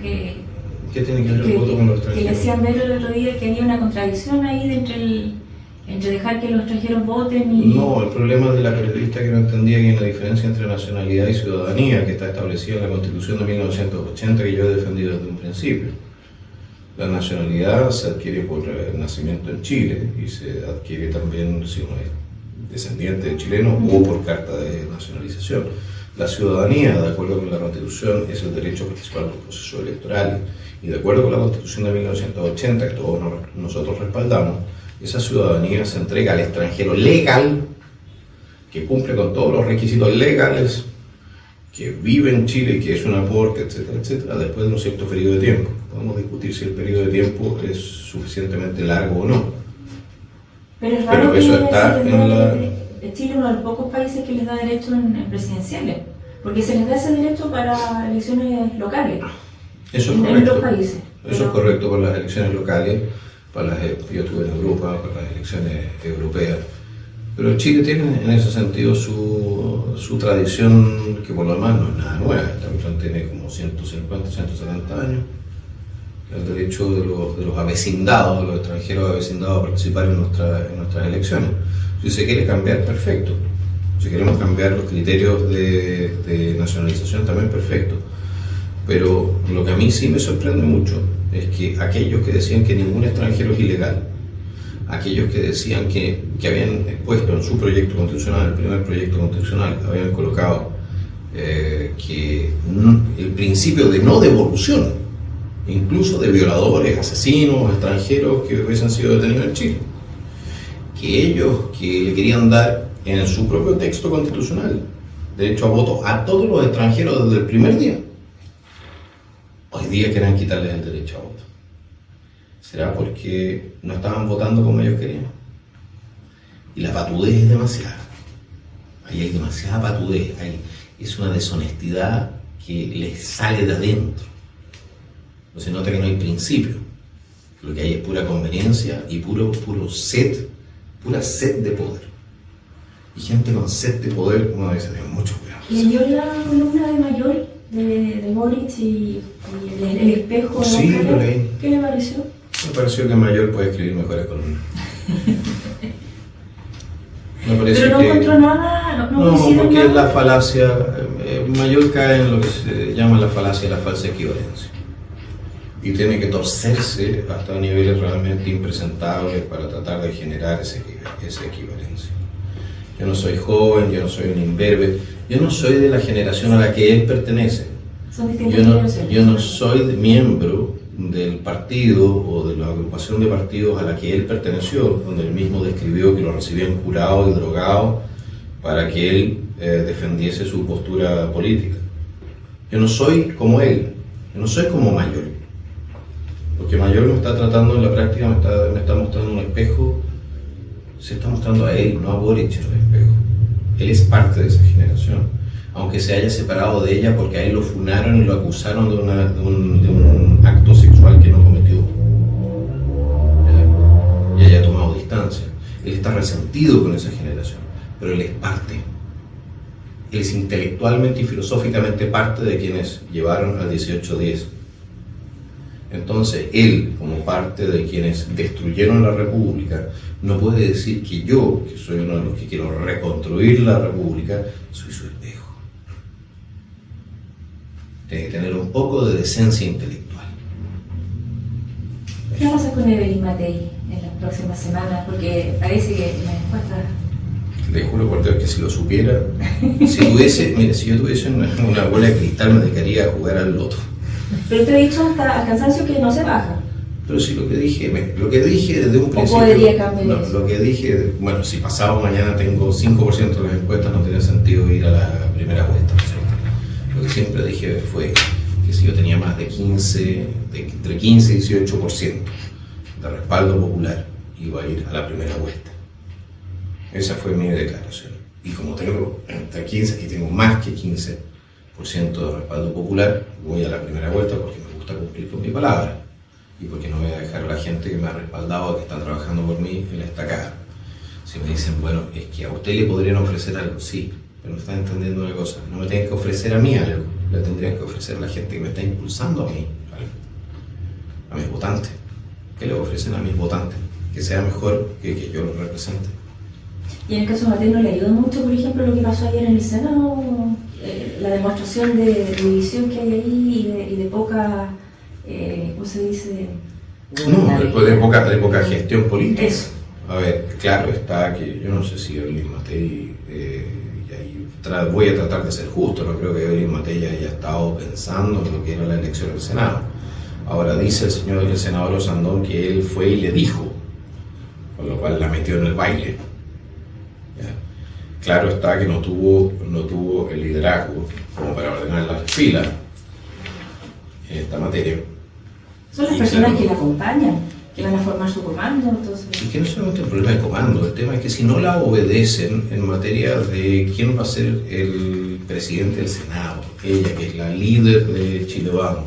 S1: ¿Qué tiene que ver el voto con los extranjeros?
S2: Que le decían ver el otro día que había una contradicción ahí entre dejar que los extranjeros voten y...
S1: No, el problema de la periodista que no entendía que hay una diferencia entre nacionalidad y ciudadanía que está establecida en la Constitución de 1980, que yo he defendido desde un principio. La nacionalidad se adquiere por nacimiento en Chile y se adquiere también si uno es descendiente de chileno o por carta de nacionalización. La ciudadanía, de acuerdo con la Constitución, es el derecho a participar en los procesos electorales. Y de acuerdo con la Constitución de 1980, que todos nosotros respaldamos, esa ciudadanía se entrega al extranjero legal, que cumple con todos los requisitos legales, que vive en Chile y que es un aporte, etcétera, etcétera, después de un cierto periodo de tiempo. Podemos discutir si el periodo de tiempo es suficientemente largo o no.
S2: Pero es raro que
S1: eso está en la...
S2: Chile es uno de los pocos países que les da derecho en presidenciales, porque se les da ese derecho para elecciones locales.
S1: Eso es
S2: en
S1: correcto.
S2: los países.
S1: Eso es correcto para las elecciones locales, yo estuve en Europa, para las elecciones europeas. Pero Chile tiene en ese sentido su tradición, que por lo demás no es nada nueva. Esta cuestión tiene como 150, 170 años. El derecho de los avecindados, de los extranjeros avecindados a participar en nuestras elecciones. Si se quiere cambiar, perfecto. Si queremos cambiar los criterios de nacionalización, también perfecto. Pero lo que a mí sí me sorprende mucho es que aquellos que decían que ningún extranjero es ilegal, aquellos que decían que habían expuesto en su proyecto constitucional, el primer proyecto constitucional, habían colocado que el principio de no devolución, incluso de violadores, asesinos, extranjeros que hubiesen sido detenidos en Chile, que ellos que le querían dar en su propio texto constitucional derecho a voto a todos los extranjeros desde el primer día, hoy día quieren quitarles el derecho a voto. ¿Será porque no estaban votando como ellos querían? Y la patudez es demasiada. Ahí hay demasiada patudez. Es una deshonestidad que les sale de adentro. No se nota que no hay principio. Lo que hay es pura conveniencia y pura sed de poder. Y gente con sed de poder, uno debe tener mucho cuidado.
S2: ¿Leyó la columna de Mayor de Boric y el espejo?
S1: Sí, lo leí.
S2: ¿Qué le pareció?
S1: Me pareció que Mayor puede escribir mejores columnas.
S2: Pero no encontró nada, no
S1: porque
S2: nada.
S1: Es la falacia, Mayor cae en lo que se llama la falacia de la falsa equivalencia. Y tiene que torcerse hasta niveles realmente impresentables para tratar de generar esa equivalencia. Yo no soy joven, yo no soy un imberbe, yo no soy de la generación a la que él pertenece.
S2: Son distintas generaciones.
S1: Yo no soy miembro del partido o de la agrupación de partidos a la que él perteneció, donde él mismo describió que lo recibían curado y drogado para que él defendiese su postura política. Yo no soy como él, yo no soy como Mayor, porque Mayor me está tratando en la práctica, me está mostrando un espejo se está mostrando a él, no a Boric en el espejo. Él es parte de esa generación, aunque se haya separado de ella porque a él lo funaron y lo acusaron de un acto sexual que no cometió. Y haya tomado distancia. Él está resentido con esa generación, pero él es parte. Él es intelectualmente y filosóficamente parte de quienes llevaron al 1810. Entonces, él, como parte de quienes destruyeron la República, no puede decir que yo, que soy uno de los que quiero reconstruir la República, soy su espejo. Tiene que tener un poco de decencia intelectual.
S2: ¿Qué va a pasar con Evelyn Matei en las próximas semanas? Porque parece que la encuesta...
S1: Le juro por Dios que si lo supiera, si yo tuviese una bola de cristal me dedicaría a jugar al loto.
S2: Pero te he dicho hasta al cansancio que no se baja.
S1: Pero si lo que dije desde un principio...
S2: ¿O podría cambiar
S1: no,
S2: eso?
S1: lo que dije, bueno, si pasado mañana tengo 5% de las encuestas, no tiene sentido ir a la primera vuelta, ¿no es cierto? Lo que siempre dije fue que si yo tenía más de entre 15 y 18% de respaldo popular, iba a ir a la primera vuelta. Esa fue mi declaración. Y como tengo entre 15 y tengo más que 15% de respaldo popular, voy a la primera vuelta porque me gusta cumplir con mi palabra y porque no voy a dejar a la gente que me ha respaldado, que están trabajando por mí, en la estacada. Si me dicen, bueno, es que a usted le podrían ofrecer algo, sí, pero no están entendiendo una cosa, no me tienen que ofrecer a mí algo, le tendrían que ofrecer a la gente que me está impulsando a mí, algo, a mis votantes. ¿Qué le ofrecen a mis votantes? Que sea mejor que yo los represente.
S2: Y en el caso de Matei, ¿no le ayuda mucho, por ejemplo, lo que pasó ayer en el Senado? La demostración de división que hay ahí y de poca, ¿cómo se dice?
S1: No, después de poca gestión política.
S2: Eso.
S1: A ver, claro está que yo no sé si Evelyn Matei, y ahí voy a tratar de ser justo, no creo que Evelyn Matei haya estado pensando en lo que era la elección del Senado. Ahora dice el senador Osandón que él fue y le dijo, con lo cual la metió en el baile. ¿Ya? Claro está que no tuvo el liderazgo como para ordenar las filas en esta materia.
S2: Son las personas que la acompañan, que van a formar su comando, entonces...
S1: Y que no solamente el problema de comando, el tema es que si no la obedecen en materia de quién va a ser el presidente del Senado, ella que es la líder de Chile Vamos,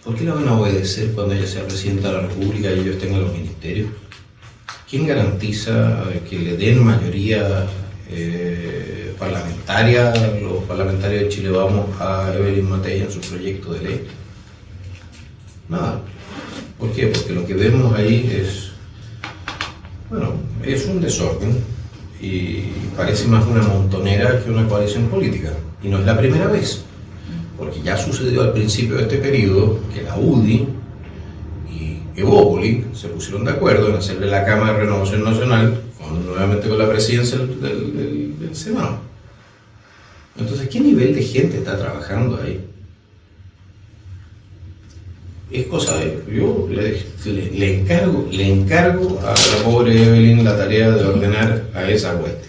S1: ¿por qué la van a obedecer cuando ella sea presidenta de la República y ellos tengan los ministerios? ¿Quién garantiza que le den mayoría parlamentaria, los parlamentarios de Chile Vamos, a Evelyn Matei en su proyecto de ley? Nada. ¿Por qué? Porque lo que vemos ahí es un desorden y parece más una montonera que una coalición política. Y no es la primera vez, porque ya sucedió al principio de este periodo que la UDI y Evópoli se pusieron de acuerdo en hacerle la Cámara de Renovación Nacional nuevamente con la presidencia del Senado. Entonces, ¿qué nivel de gente está trabajando ahí? Es cosa de... Yo le encargo a la pobre Evelyn la tarea de ordenar a esa hueste,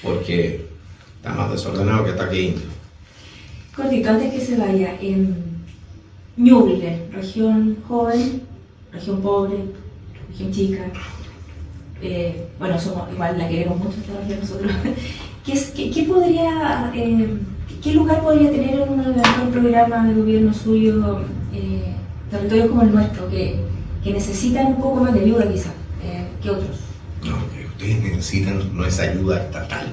S1: porque está más desordenado que ataque indio.
S2: Cortito, antes que se vaya, en Ñuble, región joven, región pobre, región chica, bueno, somos, igual la queremos mucho todavía nosotros. ¿Qué lugar podría tener en un programa de gobierno suyo territorios como el nuestro, que necesitan un poco más de ayuda quizás que otros?
S1: No, lo que ustedes necesitan no es ayuda estatal.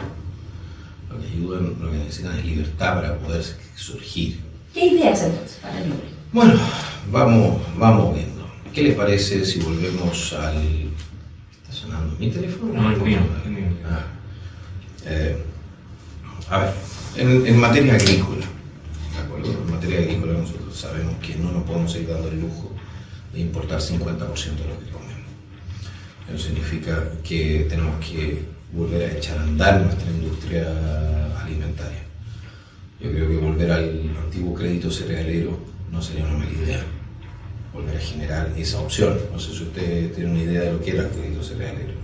S1: Lo que necesitan es libertad para poder surgir.
S2: ¿Qué ideas entonces para Ñuble?
S1: Bueno, vamos viendo. ¿Qué les parece si volvemos al... ¿Está sonando mi teléfono?
S3: No, el mío.
S1: A ver, en materia agrícola, ¿de acuerdo? En materia agrícola nosotros sabemos que no nos podemos seguir dando el lujo de importar 50% de lo que comemos. Eso significa que tenemos que volver a echar a andar nuestra industria alimentaria. Yo creo que volver al antiguo crédito cerealero no sería una mala idea. Volver a generar esa opción. No sé si usted tiene una idea de lo que era el crédito cerealero,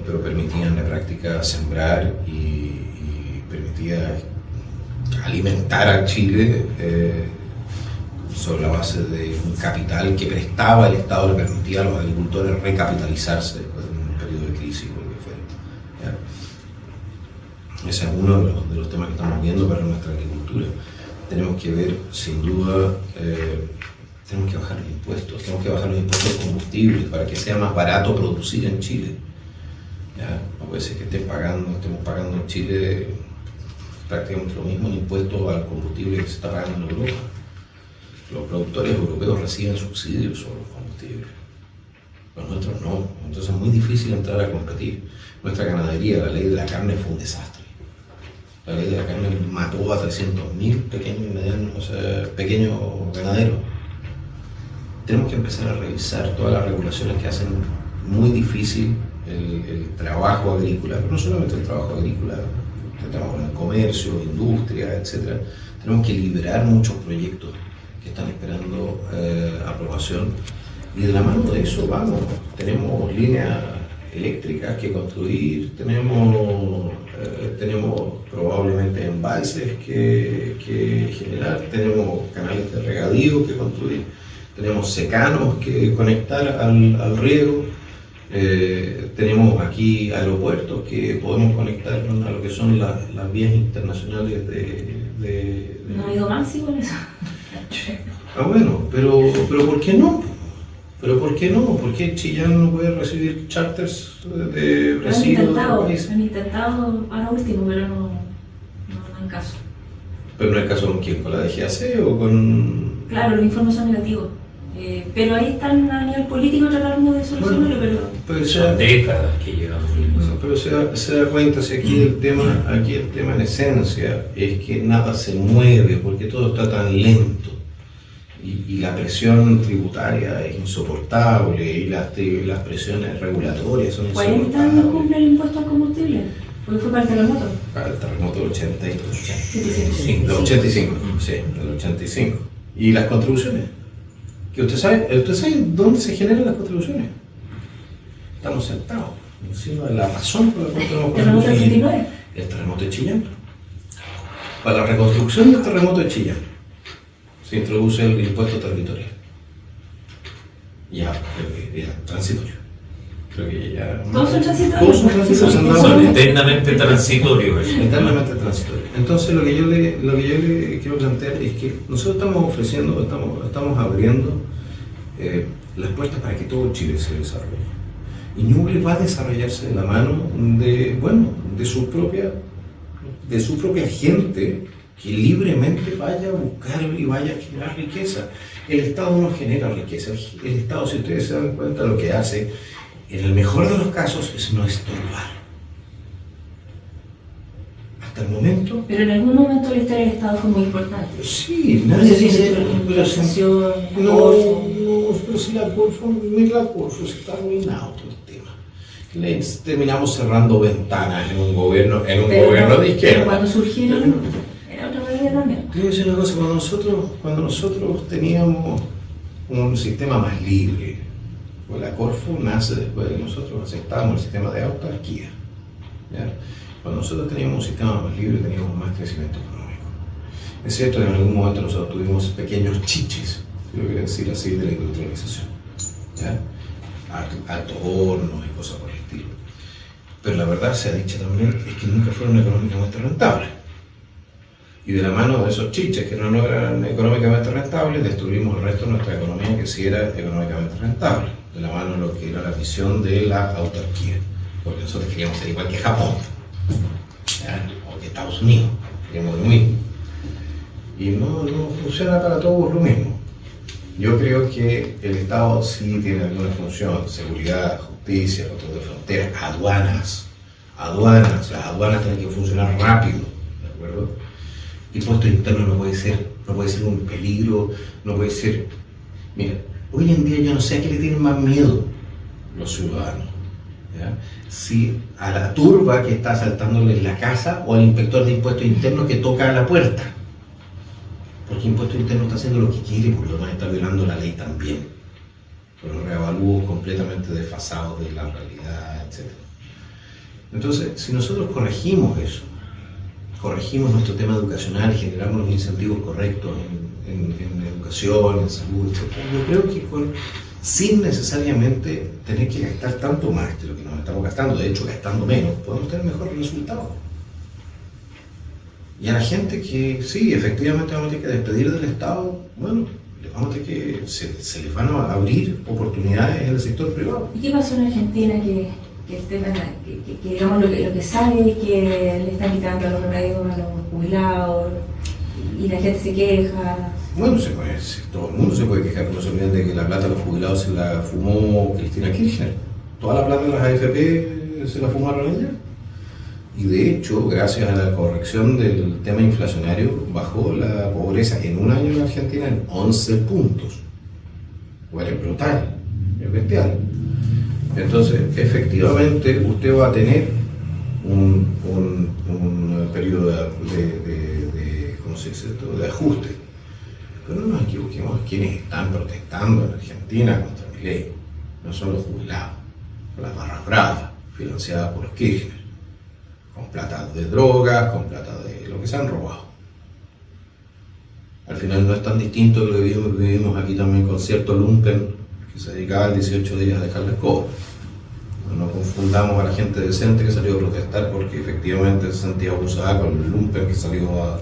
S1: pero permitía en la práctica sembrar y permitía alimentar a Chile sobre la base de un capital que prestaba el Estado, le permitía a los agricultores recapitalizarse después de un físico, lo que fuera. Ese es uno de los temas que estamos viendo para nuestra agricultura. Tenemos que ver, sin duda, tenemos que bajar los impuestos al combustible para que sea más barato producir en Chile. ¿Ya? No puede ser que estemos pagando en Chile prácticamente lo mismo en impuestos al combustible que se está pagando en Europa. Los productores europeos reciben subsidios sobre los combustibles, los nuestros no, entonces es muy difícil entrar a competir. Nuestra ganadería, la ley de la carne fue un desastre. La ley de la carne mató a 300.000 pequeños y medianos, o sea, pequeños ganaderos. Tenemos que empezar a revisar todas las regulaciones que hacen muy difícil el trabajo agrícola, pero no solamente el trabajo agrícola, tenemos el comercio, industria, etc. Tenemos que liberar muchos proyectos que están esperando aprobación, y de la mano de eso vamos. Tenemos líneas eléctricas que construir, tenemos probablemente embalses que generar, tenemos canales de regadío que construir, tenemos secanos que conectar al riego, tenemos aquí aeropuertos que podemos conectar a lo que son las vías internacionales de...
S2: ¿No ha ido más igual eso?
S1: Bueno, pero ¿por qué no? ¿Pero por qué no? ¿Por qué Chillán no puede recibir charters de residuos del país?
S2: Han intentado ahora último, pero no dan caso.
S1: ¿Pero no hay caso con quién? ¿Con la DGAC o con...?
S2: Claro, los informes son negativos. Pero ahí están a nivel político tratando de solucionarlo, pero
S3: son décadas que llevamos.
S1: Pero se da cuenta, si aquí el tema en esencia es que nada se mueve porque todo está tan lento. Y la presión tributaria es insoportable y las presiones regulatorias son insoportables.
S2: 40 años cumple el impuesto al combustible, porque fue para el terremoto.
S1: Para el terremoto del
S2: 85.
S1: Del 85, sí, del 85. ¿Y las contribuciones? ¿Que usted sabe dónde se generan las contribuciones? Estamos sentados encima de la razón por la cual tenemos
S2: ¿Terremoto del 89?
S1: El terremoto de Chillán. Para la reconstrucción del terremoto de Chillán se introduce el impuesto territorial. Ya, era transitorio. Creo que ya...
S2: Todos son transitorios.
S1: Todos son transitorios.
S3: Son eternamente transitorios.
S1: Eternamente transitorios. Entonces lo que yo le quiero plantear es que nosotros estamos ofreciendo, estamos abriendo las puertas para que todo Chile se desarrolle. Y Ñuble va a desarrollarse de la mano de su propia gente que libremente vaya a buscar y vaya a generar riqueza. El Estado no genera riqueza. El Estado, si ustedes se dan cuenta, lo que hace, en el mejor de los casos, es no estorbar. Hasta el momento...
S2: Pero en algún momento la historia del Estado fue muy importante.
S1: Sí, nadie dice...
S2: Pero si
S1: la Corfo está arruinado todo el tema. Terminamos cerrando ventanas en un gobierno de izquierda.
S2: Pero cuando surgieron, era otra manera también.
S1: Te voy a decir una cosa, cuando nosotros teníamos un sistema más libre, pues la Corfo nace después de que nosotros aceptamos el sistema de autarquía. ¿Ya? Cuando nosotros teníamos un sistema más libre, teníamos más crecimiento económico. Es cierto que en algún momento nosotros tuvimos pequeños chiches, si lo quiero decir así, de la industrialización. ¿Ya? Altos hornos y cosas por el estilo. Pero la verdad, se ha dicho también, es que nunca fueron económicamente rentables. Y de la mano de esos chiches que no eran económicamente rentables, destruimos el resto de nuestra economía que sí era económicamente rentable. De la mano de lo que era la visión de la autarquía. Porque nosotros queríamos ser igual que Japón, ¿ya? O que Estados Unidos, queríamos lo mismo. Y no funciona para todos lo mismo. Yo creo que el Estado sí tiene alguna función: seguridad, justicia, control de fronteras, aduanas. Las aduanas tienen que funcionar rápido, ¿de acuerdo? Impuesto interno no puede ser un peligro, no puede ser... Mira, hoy en día yo no sé a qué le tienen más miedo los ciudadanos. ¿Ya? Si a la turba que está asaltándole la casa o al inspector de impuestos internos que toca a la puerta. Porque Impuesto Interno está haciendo lo que quiere, por lo demás está violando la ley también. Con los reavalúos completamente desfasados de la realidad, etc. Entonces, si nosotros corregimos eso, corregimos nuestro tema educacional, generamos los incentivos correctos en educación, en salud, etc., yo creo que sin necesariamente tener que gastar tanto más de lo que nos estamos gastando, de hecho gastando menos, podemos tener mejores resultados. Y a la gente que sí, efectivamente vamos a tener que despedir del Estado, bueno, vamos a tener que, se les van a abrir oportunidades en el sector privado.
S2: ¿Y qué pasó en Argentina que el tema, que digamos lo que sale es que le están quitando a los honorarios a los jubilados y la gente se queja?
S1: Bueno, todo el mundo se puede quejar, no se olviden de que la plata de los jubilados se la fumó Cristina Kirchner. Toda la plata de las AFP se la fumaron ella. Y de hecho, gracias a la corrección del tema inflacionario, bajó la pobreza en un año en Argentina en 11 puntos. Bueno, es brutal, es bestial. Entonces, efectivamente, usted va a tener un periodo ¿cómo se dice esto?, de ajuste. Pero no nos equivoquemos, quienes están protestando en Argentina contra mi ley no son los jubilados, son las barras bravas, financiadas por los Kirchner, con plata de drogas, con plata de lo que se han robado. Al final no es tan distinto de lo que vivimos aquí también con cierto lumpen que se dedicaba al 18 días a dejar la escoba. No confundamos a la gente decente que salió a protestar porque efectivamente se sentía abusada con el lumpen que salió a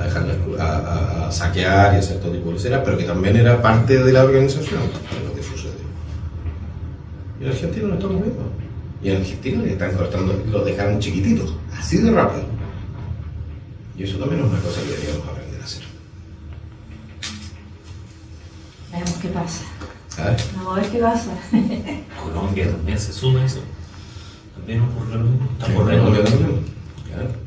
S1: dejar a saquear y hacer todo tipo de cosas, pero que también era parte de la organización de lo que sucedió. Y en Argentina lo estamos viendo. Y en Argentina le están cortando, los dejaron chiquititos, así de rápido. Y eso también es una cosa que deberíamos aprender a hacer.
S2: Veamos qué pasa.
S1: ¿Sabes?
S2: Vamos a ver qué pasa.
S3: Colombia también se suma a eso. También ocurre lo mismo. Está
S1: En
S3: ocurriendo.
S1: Colombia también. ¿Ya?